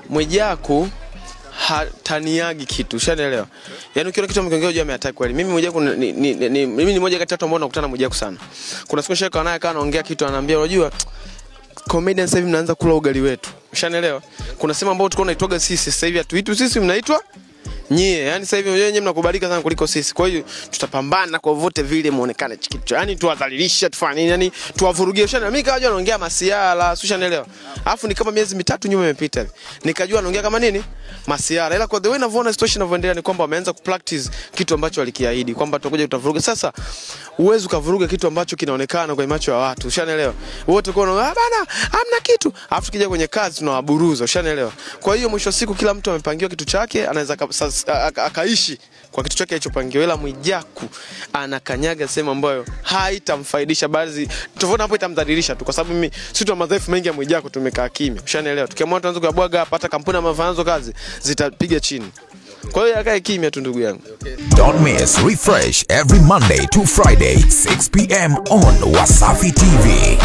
Mwijaku hataniagi kitu, ushanielewa? Yaani ukiona kitu mkiongea unajua ameattack kweli. Mimi Mwijaku mimi ni moja kati ya watu ambao nakutana Mwijaku sana. Kuna siku shaka naye kana anaongea kitu ananiambia unajua comedian sasa hivi mnaanza kula ugali wetu. Ushanielewa? Kuna sema ambao tulikuwa tunaitoga sisi sasa hivi hatuitwi sisi mnaitwa nyie. Yaani sasa hivi wenyewe mnakubalika sana kuliko sisi. Kwa hiyo tutapambana kwa vote vile muonekane kitu. Yaani tuwadhalilisha tufanye nini? Yaani tuwavurugie. Ushanielewa? Mimi kaja naongea masiala, ushanielewa? Alafu ni kama miezi mitatu nyuma imepita hivi. Nikajua anaongea kama nini? Masiara. Ila kwa the way ninavyoona situation inavyoendelea ni kwamba wameanza kupractice kitu ambacho walikiahidi kwamba tutakuja tutavuruga. Sasa uwezo kavuruga kitu ambacho kinaonekana kwa macho ya watu. Ushanielewa? Wote kwa bana hamna kitu. Alafu tukija kwenye kazi tunawaburuza. Ushanielewa? Kwa hiyo mwisho wa siku kila mtu amepangiwa kitu chake, anaweza akaishi kwa kitu chake alichopangiwa. Ila Mwijaku anakanyaga sema ambayo haitamfaidisha, bali tofauti hapo itamdhalilisha tu, kwa sababu mimi sisi tuna madhaifu mengi ya Mwijaku tumekaa kimya. Ushanielewa? Tukiamua tuanze kuyabwaga hapa kampuni mafanzo kazi zitapiga chini. Kwa hiyo akae kimya tu ndugu yangu. Don't miss Refresh every Monday to Friday 6 p.m. on Wasafi TV.